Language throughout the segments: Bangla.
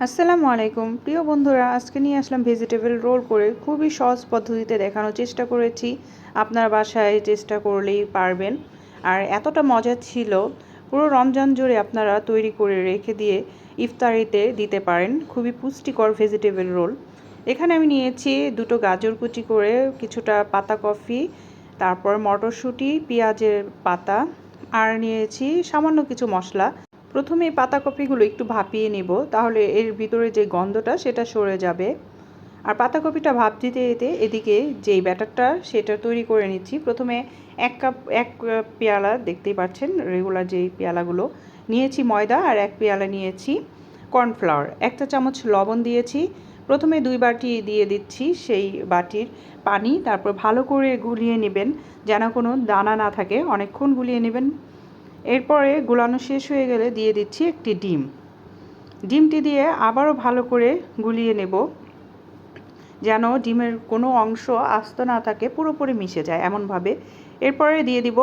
আসসালামু আলাইকুম প্রিয় বন্ধুরা, আজকে নিয়ে আসলাম ভেজিটেবল রোল করে খুবই সহজ পদ্ধতিতে দেখানোর চেষ্টা করেছি। আপনার বাসায় চেষ্টা করলেই পারবেন। আর এতটা মজা ছিল, পুরো রমজান জুড়ে আপনারা তৈরি করে রেখে দিয়ে ইফতারিতে দিতে পারেন। খুবই পুষ্টিকর ভেজিটেবল রোল। এখানে আমি নিয়েছি দুটো গাজর কুচি করে, কিছুটা পাতাকপি, তারপর মটরশুঁটি, পেঁয়াজের পাতা, আর নিয়েছি সামান্য কিছু মশলা। প্রথমে এই পাতাকপিগুলো একটু ভাপিয়ে নেব, তাহলে এর ভিতরে যে গন্ধটা সেটা সরে যাবে। আর পাতাকপিটা ভাপ দিতে দিতে এদিকে যেই ব্যাটারটা সেটা তৈরি করে নিচ্ছি। প্রথমে এক পেয়ালা, দেখতেই পাচ্ছেন রেগুলার যেই পেয়ালাগুলো নিয়েছি ময়দা, আর এক পেয়ালা নিয়েছি কর্নফ্লাওয়ার। 1 চা চামচ লবণ দিয়েছি। প্রথমে 2 বাটি দিয়ে দিচ্ছি সেই বাটির পানি, তারপর ভালো করে গুলিয়ে নেবেন যেন কোনো দানা না থাকে, অনেকক্ষণ গুলিয়ে নেবেন। এরপরে গুলানো শেষ হয়ে গেলে দিয়ে দিচ্ছি একটি ডিম। ডিমটি দিয়ে আবারও ভালো করে গুলিয়ে নেব যেন ডিমের কোনো অংশ আস্ত না থাকে, পুরোপুরি মিশে যায় এমনভাবে। এরপরে দিয়ে দিব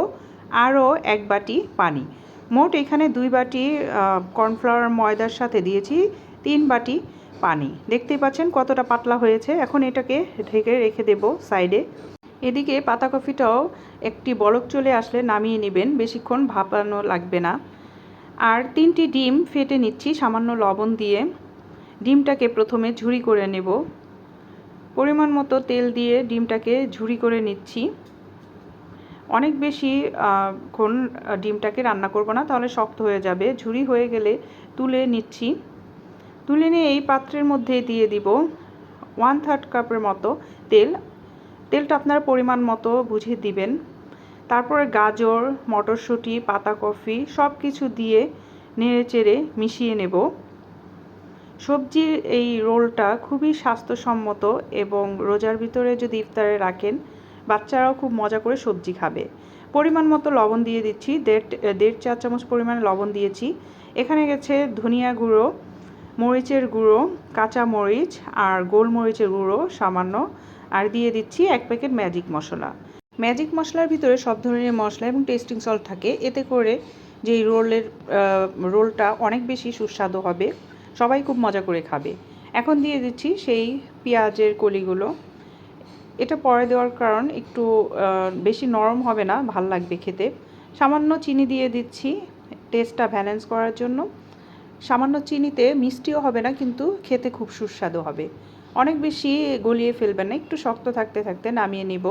আরও 1 বাটি পানি। মোট এখানে 2 বাটি কর্নফ্লাওয়ার ময়দার সাথে দিয়েছি 3 বাটি পানি। দেখতেই পাচ্ছেন কতটা পাতলা হয়েছে। এখন এটাকে ঢেকে রেখে দেব সাইডে। এদিকে পাতাকপিটাও একটি বলক চলে আসলে নামিয়ে নেবেন, বেশিক্ষণ ভাপানো লাগবে না। আর 3টি ডিম ফেটে নিচ্ছি সামান্য লবণ দিয়ে। ডিমটাকে প্রথমে ঝুরি করে নেব। পরিমাণ মতো তেল দিয়ে ডিমটাকে ঝুরি করে নিচ্ছি। অনেক বেশি ক্ষণ ডিমটাকে রান্না করব না, তাহলে শক্ত হয়ে যাবে। ঝুরি হয়ে গেলে তুলে নিচ্ছি। তুলে নিয়ে এই পাত্রের মধ্যে দিয়ে দিব 1/3 কাপের মতো তেল। তেলটা আপনার পরিমাণ মতো বুঝে দিবেন। তারপরে গাজর, মটরশুঁটি, পাতাকপি সব কিছু দিয়ে নেড়েচেড়ে মিশিয়ে নেব। সবজির এই রোলটা খুবই স্বাস্থ্যসম্মত এবং রোজার ভিতরে যদি ইফতারে রাখেন, বাচ্চারাও খুব মজা করে সবজি খাবে। পরিমাণ মতো লবণ দিয়ে দিচ্ছি, দেড় চা চামচ পরিমাণে লবণ দিয়েছি। এখানে গেছে ধনিয়া গুঁড়ো, মরিচের গুঁড়ো, কাঁচা মরিচ আর গোলমরিচের গুঁড়ো সামান্য, আর দিয়ে দিচ্ছি 1 প্যাকেট ম্যাজিক মশলা। ম্যাজিক মশলার ভিতরে সব ধরনের মশলা এবং টেস্টিং সল্ট থাকে, এতে করে যেই রোলটা অনেক বেশি সুস্বাদু হবে, সবাই খুব মজা করে খাবে। এখন দিয়ে দিচ্ছি সেই পেঁয়াজের কলিগুলো। এটা পরে দেওয়ার কারণ একটু বেশি নরম হবে না, ভাল লাগবে খেতে। সামান্য চিনি দিয়ে দিচ্ছি টেস্টটা ব্যালেন্স করার জন্য। সামান্য চিনিতে মিষ্টিও হবে না, কিন্তু খেতে খুব সুস্বাদু হবে। অনেক বেশি গলিয়ে ফেলবেন না, একটু শক্ত থাকতে থাকতে নামিয়ে নিব।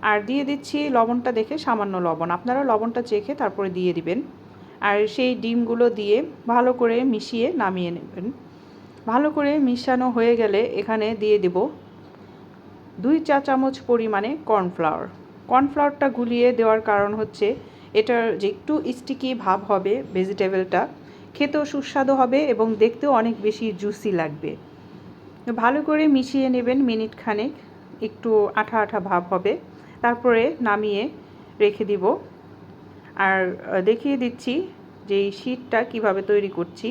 আর দিয়ে দিচ্ছি লবণটা দেখে সামান্য লবণ, আপনারা লবণটা চেখে তারপরে দিয়ে দিবেন। আর সেই ডিমগুলো দিয়ে ভালো করে মিশিয়ে নামিয়ে নেবেন। ভালো করে মিশানো হয়ে গেলে এখানে দিয়ে দেব 2 চা চামচ পরিমাণে কর্নফ্লাওয়ার। কর্নফ্লাওয়ারটা গুলিয়ে দেওয়ার কারণ হচ্ছে এটার যে একটু স্টিকি ভাব হবে, ভেজিটেবলটা খেতেও সুস্বাদু হবে এবং দেখতেও অনেক বেশি জুসি লাগবে। ভালো করে মিশিয়ে নেবেন মিনিট খানেক, একটু আঠা আঠা ভাব হবে। তারপরে নামিয়ে রেখে দিব। আর দেখিয়ে দিচ্ছি যে এই শীটটা কীভাবে তৈরি করছি।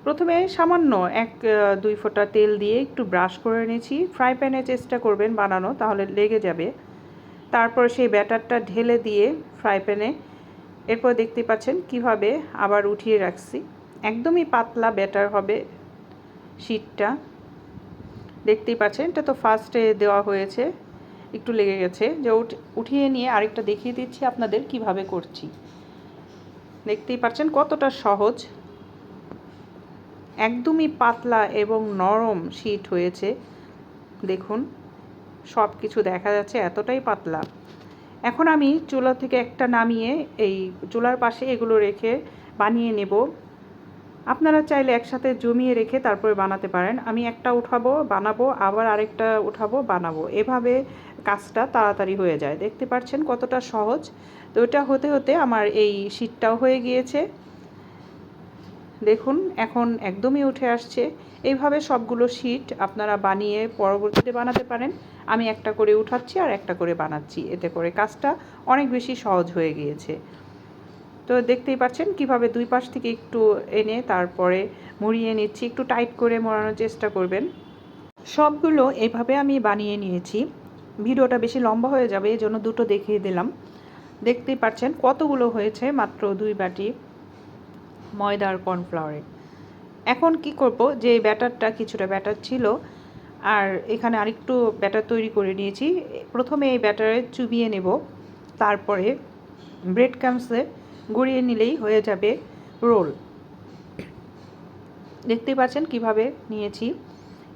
প্রথমে সামান্য 1-2 ফোঁটা তেল দিয়ে একটু ব্রাশ করে নিয়েছি। ফ্রাই প্যানে চেষ্টা করবেন বানানো, তাহলে লেগে যাবে। তারপর সেই ব্যাটারটা ঢেলে দিয়ে ফ্রাই প্যানে, এরপর দেখতে পাচ্ছেন কিভাবে আবার উঠিয়ে রাখছি। একদমই পাতলা ব্যাটার হবে শীটটা, দেখতেই পাচ্ছেন। এটা তো ফার্স্টে দেওয়া হয়েছে, একটু লেগে গেছে। যে উঠিয়ে নিয়ে আরেকটা দেখিয়ে দিচ্ছি আপনাদের কিভাবে করছি। দেখতেই পাচ্ছেন কতটা সহজ, একদমই পাতলা এবং নরম শীট হয়েছে। দেখুন সব কিছু দেখা যাচ্ছে, এতটাই পাতলা। এখন আমি চুলা থেকে একটা নামিয়ে এই চুলার পাশে এগুলো রেখে বানিয়ে নেব। আপনারা চাইলে একসাথে জমিয়ে রেখে তারপরে বানাতে পারেন। আমি একটা বানাবো, আবার আরেকটা বানাবো। এভাবে কাজটা তাড়াতাড়ি হয়ে যায়। দেখতে পাচ্ছেন কতটা সহজ। তো এটা হতে হতে আমার এই শীটটাও হয়ে গিয়েছে। দেখুন এখন একদমই উঠে আসছে। এইভাবে সবগুলো শীট আপনারা বানিয়ে পরবর্তীতে বানাতে পারেন। আমি একটা করে উঠাচ্ছি আর একটা করে বানাচ্ছি, এতে করে কাজটা অনেক বেশি সহজ হয়ে গিয়েছে। তো দেখতেই পাচ্ছেন কিভাবে 2 পাশ থেকে একটু এনে তারপরে মুড়িয়ে নিচ্ছি। একটু টাইট করে মোড়ানোর চেষ্টা করবেন। সবগুলো এভাবে আমি বানিয়ে নিয়েছি। ভিডিওটা বেশি লম্বা হয়ে যাবে, এই জন্য দুটো দেখিয়ে দিলাম। দেখতেই পাচ্ছেন কতগুলো হয়েছে মাত্র 2 বাটি ময়দা আর কর্নফ্লাওয়ারে। এখন কি করব, যে ব্যাটারটা কিছুটা ব্যাটার ছিল আর এখানে আরেকটু ব্যাটার তৈরি করে নিয়েছি। প্রথমে এই ব্যাটারে চুবিয়ে নেব, তারপরে ব্রেড ক্রাম্বসে গড়িয়ে নিলেই হয়ে যাবে রোল। দেখতেই পাচ্ছেন কিভাবে নিয়েছি।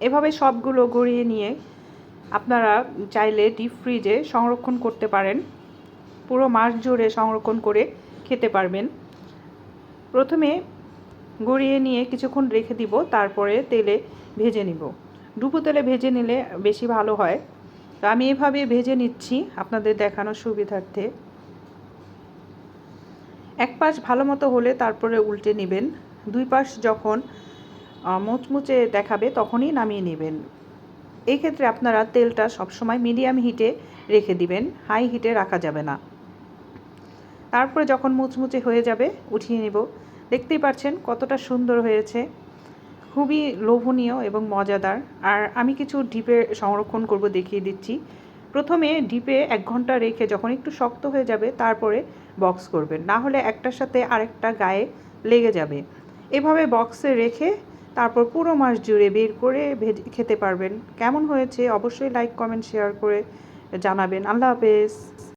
এভাবে সবগুলো গড়িয়ে নিয়ে আপনারা চাইলে ডিপ ফ্রিজে সংরক্ষণ করতে পারেন, পুরো মাস জুড়ে সংরক্ষণ করে খেতে পারবেন। প্রথমে গড়িয়ে নিয়ে কিছুক্ষণ রেখে দিব, তারপরে তেলে ভেজে নিব। ডুবো তেলে ভেজে নিলে বেশি ভালো হয়। তো আমি এভাবে ভেজে নিচ্ছি আপনাদের দেখানোর সুবিধার্থে। এক পাশ ভালো মতো হলে তারপরে উল্টে নেবেন। দুই পাশ যখন মুচমুচে দেখাবে তখনই নামিয়ে নেবেন। এই ক্ষেত্রে আপনারা তেলটা সবসময় মিডিয়াম হিটে রেখে দিবেন, হাই হিটে রাখা যাবে না। তারপরে যখন মুচমুচে হয়ে যাবে উঠিয়ে নেব। দেখতেই পাচ্ছেন কতটা সুন্দর হয়েছে, খুবই লোভনীয় এবং মজাদার। আর আমি কিছু ডিপে সংরক্ষণ করব, দেখিয়ে দিচ্ছি। প্রথমে ডিপে 1 ঘন্টা রেখে যখন একটু শক্ত হয়ে যাবে তারপরে বক্স করবেন, না হলে একটার সাথে আরেকটা গায়ে লেগে যাবে। এভাবে বক্সে রেখে তারপর পুরো মাস জুড়ে বের করে ভেজে খেতে পারবেন। কেমন হয়েছে অবশ্যই লাইক, কমেন্ট, শেয়ার করে জানাবেন। আল্লাহ হাফেজ।